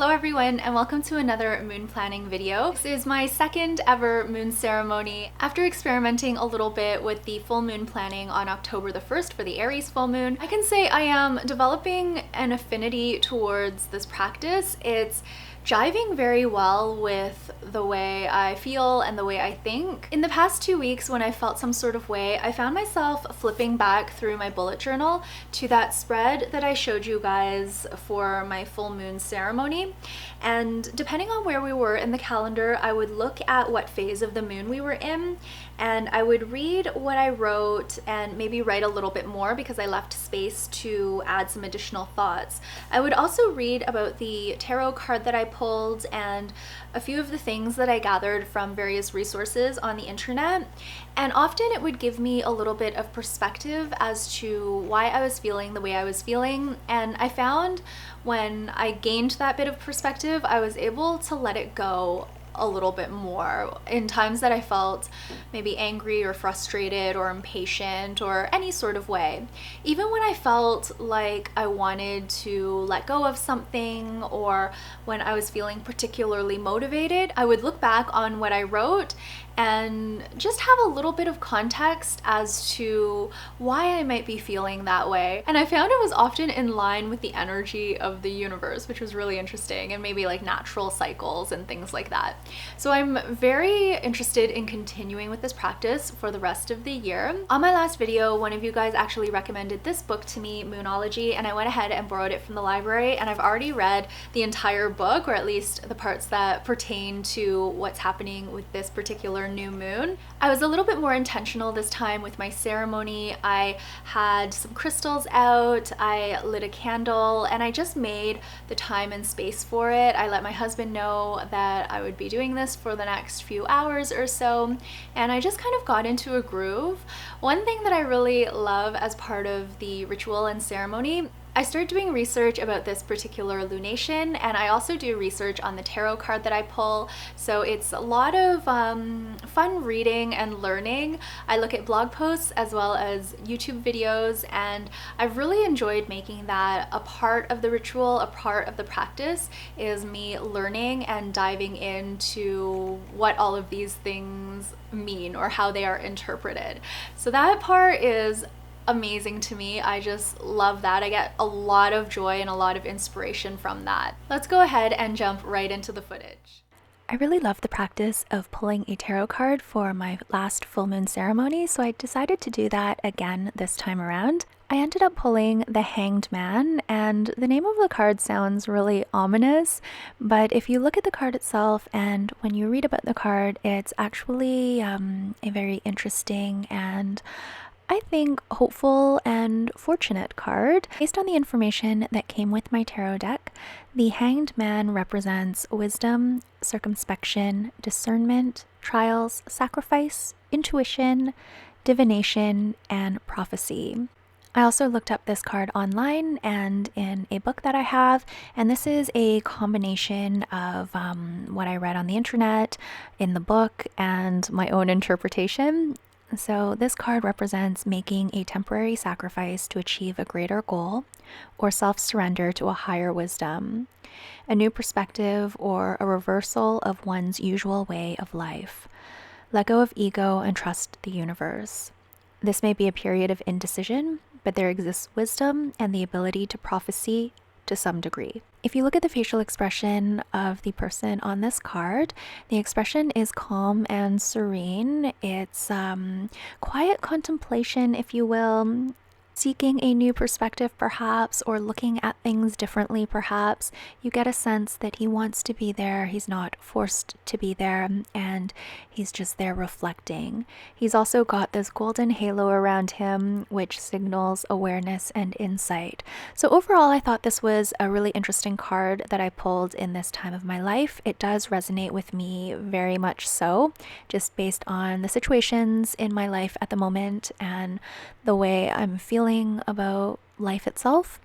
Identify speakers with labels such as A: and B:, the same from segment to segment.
A: Hello everyone and welcome to another moon planning video. This is my second ever moon ceremony. After experimenting a little bit with the full moon planning on October the 1st for the Aries full moon, I can say I am developing an affinity towards this practice. It's jiving very well with the way I feel and the way I think. In the past 2 weeks when I felt some sort of way, I found myself flipping back through my bullet journal to that spread that I showed you guys for my full moon ceremony. And depending on where we were in the calendar, I would look at what phase of the moon we were in, and I would read what I wrote and maybe write a little bit more because I left space to add some additional thoughts. I would also read about the tarot card that I pulled and a few of the things that I gathered from various resources on the internet, and often it would give me a little bit of perspective as to why I was feeling the way I was feeling. And I found when I gained that bit of perspective, I was able to let it go a little bit more in times that I felt maybe angry or frustrated or impatient or any sort of way. Even when I felt like I wanted to let go of something or when I was feeling particularly motivated, I would look back on what I wrote and just have a little bit of context as to why I might be feeling that way. And I found it was often in line with the energy of the universe, which was really interesting, and maybe like natural cycles and things like that. So I'm very interested in continuing with this practice for the rest of the year. On my last video, one of you guys actually recommended this book to me, Moonology, and I went ahead and borrowed it from the library, and I've already read the entire book, or at least the parts that pertain to what's happening with this particular new moon. I was a little bit more intentional this time with my ceremony. I had some crystals out, I lit a candle, and I just made the time and space for it. I let my husband know that I would be doing this for the next few hours or so, and I just kind of got into a groove. One thing that I really love as part of the ritual and ceremony, I started doing research about this particular lunation, and I also do research on the tarot card that I pull, so it's a lot of fun reading and learning. I look at blog posts as well as YouTube videos, and I've really enjoyed making that a part of the ritual, a part of the practice, is me learning and diving into what all of these things mean or how they are interpreted. So that part is amazing to me. I just love that. I get a lot of joy and a lot of inspiration from that. Let's go ahead and jump right into the footage. I really love the practice of pulling a tarot card for my last full moon ceremony, so I decided to do that again this time around. I ended up pulling the Hanged Man, and the name of the card sounds really ominous, but if you look at the card itself and when you read about the card, it's actually a very interesting and I think hopeful and fortunate card. Based on the information that came with my tarot deck, the Hanged Man represents wisdom, circumspection, discernment, trials, sacrifice, intuition, divination, and prophecy. I also looked up this card online and in a book that I have, and this is a combination of what I read on the internet, in the book, and my own interpretation. So this card represents making a temporary sacrifice to achieve a greater goal, or self-surrender to a higher wisdom, a new perspective, or a reversal of one's usual way of life. Let go of ego and trust the universe. This may be a period of indecision, but there exists wisdom and the ability to prophesy to some degree. If you look at the facial expression of the person on this card, the expression is calm and serene. It's quiet contemplation, if you will, seeking a new perspective perhaps, or looking at things differently perhaps. You get a sense that he wants to be there, he's not forced to be there, and he's just there reflecting. He's also got this golden halo around him, which signals awareness and insight. So overall, I thought this was a really interesting card that I pulled in this time of my life. It does resonate with me very much so, just based on the situations in my life at the moment and the way I'm feeling about life itself.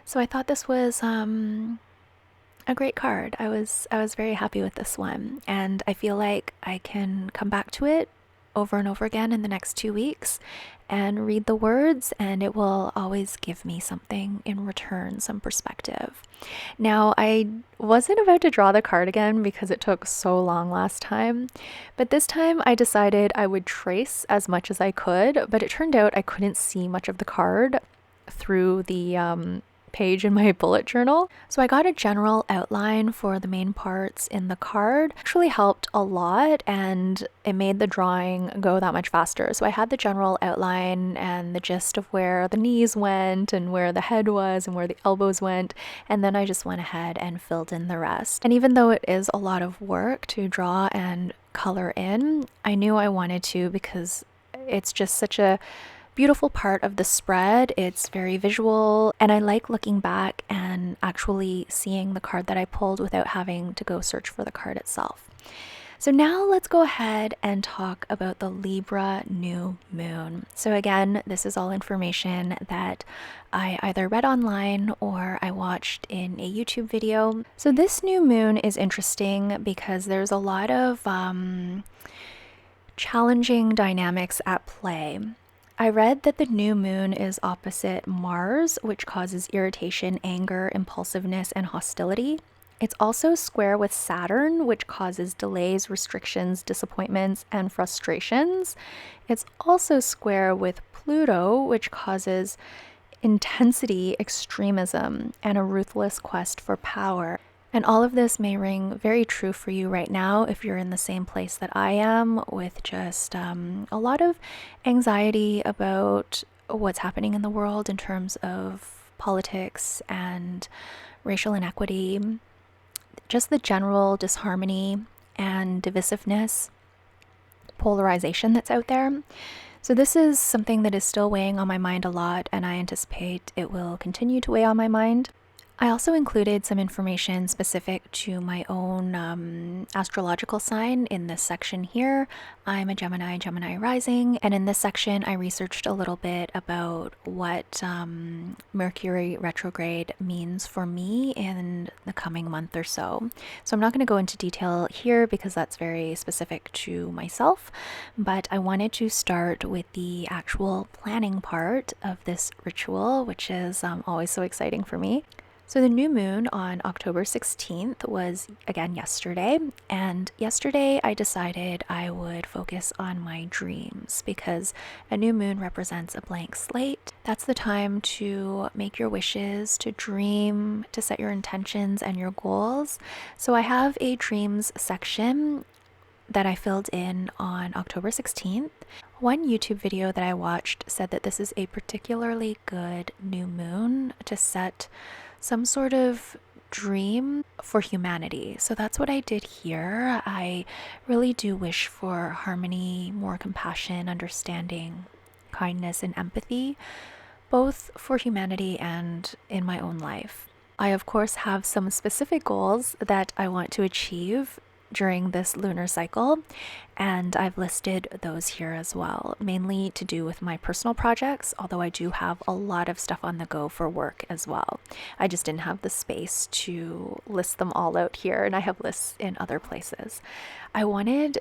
A: So I thought this was a great card. I was very happy with this one, and I feel like I can come back to it over and over again in the next 2 weeks and read the words, and it will always give me something in return, some perspective. Now, I wasn't about to draw the card again because it took so long last time, but this time I decided I would trace as much as I could, but it turned out I couldn't see much of the card through the page in my bullet journal. So I got a general outline for the main parts in the card. It actually helped a lot, and it made the drawing go that much faster. So I had the general outline and the gist of where the knees went and where the head was and where the elbows went, and then I just went ahead and filled in the rest. And even though it is a lot of work to draw and color in, I knew I wanted to because it's just such a beautiful part of the spread. It's very visual, and I like looking back and actually seeing the card that I pulled without having to go search for the card itself. So now let's go ahead and talk about the Libra new moon. So again, this is all information that I either read online or I watched in a YouTube video. So this new moon is interesting because there's a lot of challenging dynamics at play. I read that the new moon is opposite Mars, which causes irritation, anger, impulsiveness, and hostility. It's also square with Saturn, which causes delays, restrictions, disappointments, and frustrations. It's also square with Pluto, which causes intensity, extremism, and a ruthless quest for power. And all of this may ring very true for you right now if you're in the same place that I am, with just a lot of anxiety about what's happening in the world in terms of politics and racial inequity, just the general disharmony and divisiveness, polarization that's out there. So this is something that is still weighing on my mind a lot, and I anticipate it will continue to weigh on my mind. I also included some information specific to my own astrological sign in this section here. I'm a Gemini, Gemini rising, and in this section I researched a little bit about what Mercury retrograde means for me in the coming month or so. So I'm not going to go into detail here because that's very specific to myself, but I wanted to start with the actual planning part of this ritual, which is always so exciting for me. So the new moon on October 16th was again yesterday, and yesterday I decided I would focus on my dreams because a new moon represents a blank slate. That's the time to make your wishes, to dream, to set your intentions and your goals. So I have a dreams section that I filled in on October 16th. One YouTube video that I watched said that this is a particularly good new moon to set some sort of dream for humanity. So that's what I did here. I really do wish for harmony, more compassion, understanding, kindness, and empathy, both for humanity and in my own life. I, of course, have some specific goals that I want to achieve during this lunar cycle, and I've listed those here as well, mainly to do with my personal projects, although I do have a lot of stuff on the go for work as well. I just didn't have the space to list them all out here, and I have lists in other places. I wanted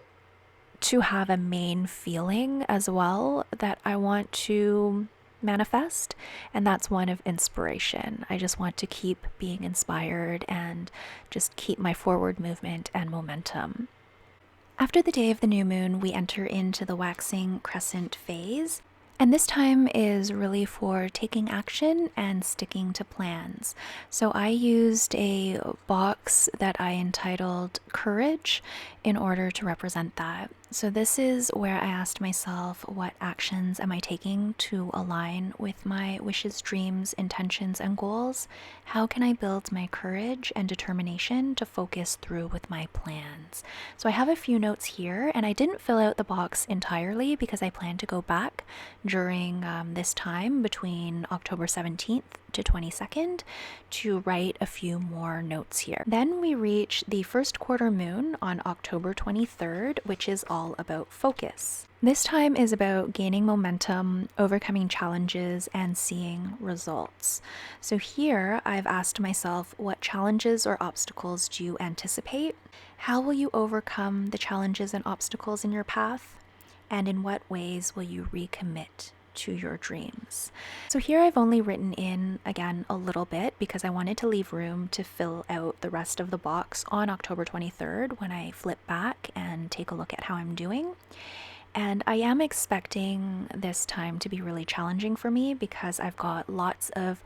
A: to have a main feeling as well that I want to manifest, and that's one of inspiration. I just want to keep being inspired and just keep my forward movement and momentum. After the day of the new moon, we enter into the waxing crescent phase. And this time is really for taking action and sticking to plans. So I used a box that I entitled Courage in order to represent that. So this is where I asked myself, what actions am I taking to align with my wishes, dreams, intentions, and goals? How can I build my courage and determination to focus through with my plans? So I have a few notes here, and I didn't fill out the box entirely because I plan to go back during this time between October 17th to 22nd to write a few more notes here. Then we reach the first quarter moon on October 23rd, which is all about focus. This time is about gaining momentum, overcoming challenges, and seeing results. So here I've asked myself, what challenges or obstacles do you anticipate? How will you overcome the challenges and obstacles in your path? And in what ways will you recommit to your dreams? So here I've only written in, again, a little bit because I wanted to leave room to fill out the rest of the box on October 23rd when I flip back and take a look at how I'm doing. And I am expecting this time to be really challenging for me because I've got lots of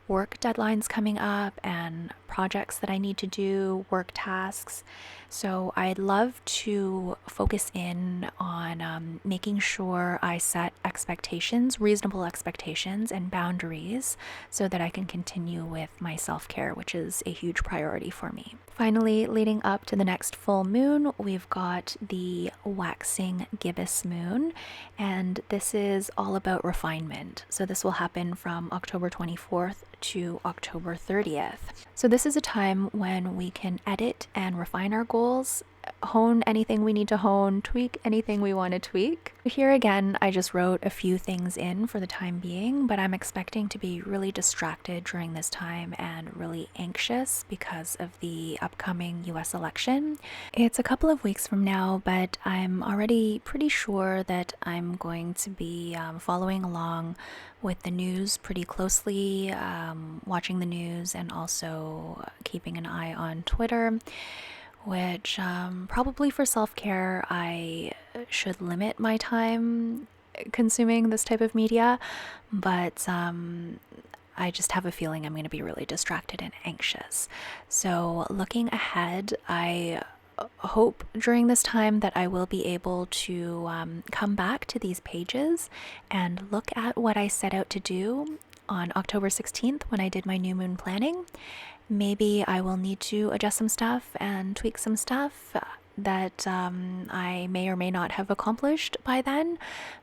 A: work deadlines coming up and projects that I need to do, work tasks. So I'd love to focus in on making sure I set expectations, reasonable expectations and boundaries so that I can continue with my self-care, which is a huge priority for me. Finally, leading up to the next full moon, we've got the waxing gibbous moon, and this is all about refinement. So this will happen from October 24th to October 30th. So this is a time when we can edit and refine our goals, hone anything we need to hone, tweak anything we want to tweak. Here again, I just wrote a few things in for the time being, but I'm expecting to be really distracted during this time and really anxious because of the upcoming US election. It's a couple of weeks from now, but I'm already pretty sure that I'm going to be following along with the news pretty closely, watching the news and also keeping an eye on Twitter, which probably for self-care I should limit my time consuming this type of media, but I just have a feeling I'm going to be really distracted and anxious. So looking ahead, I hope during this time that I will be able to come back to these pages and look at what I set out to do on October 16th when I did my new moon planning. Maybe I will need to adjust some stuff and tweak some stuff that I may or may not have accomplished by then,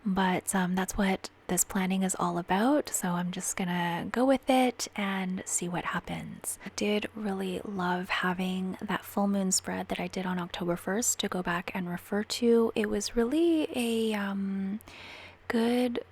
A: but that's what this planning is all about, so I'm just gonna go with it and see what happens. I did really love having that full moon spread that I did on October 1st to go back and refer to. It was really a good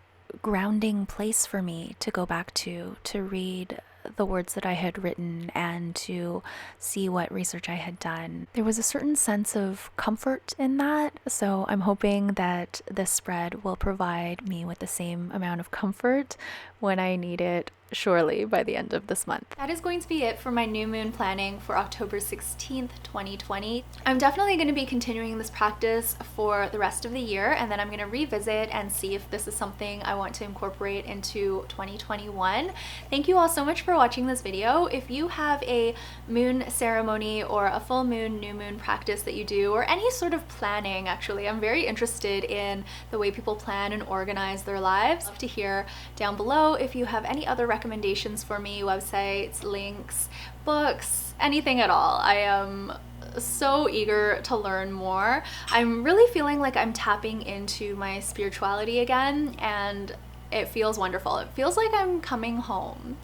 A: grounding place for me to go back to read the words that I had written and to see what research I had done. There was a certain sense of comfort in that, so I'm hoping that this spread will provide me with the same amount of comfort when I need it, surely by the end of this month. That is going to be it for my new moon planning for October 16th, 2020. I'm definitely going to be continuing this practice for the rest of the year, and then I'm going to revisit and see if this is something I want to incorporate into 2021. Thank you all so much for watching this video. If you have a moon ceremony or a full moon, new moon practice that you do, or any sort of planning, actually, I'm very interested in the way people plan and organize their lives. I'd love to hear down below if you have any other recommendations for me, websites, links, books, anything at all. I am so eager to learn more. I'm really feeling like I'm tapping into my spirituality again, and it feels wonderful. It feels like I'm coming home.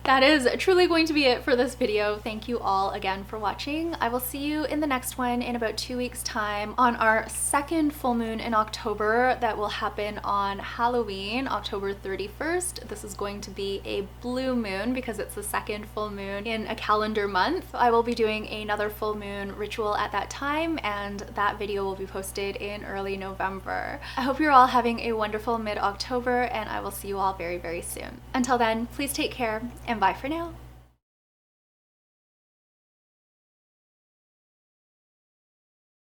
A: That is truly going to be it for this video. Thank you all again for watching. I will see you in the next one in about 2 weeks' time on our second full moon in October that will happen on Halloween, October 31st. This is going to be a blue moon because it's the second full moon in a calendar month. I will be doing another full moon ritual at that time, and that video will be posted in early November. I hope you're all having a wonderful mid-October, and I will see you all very, very soon. Until then, please take care and bye for now.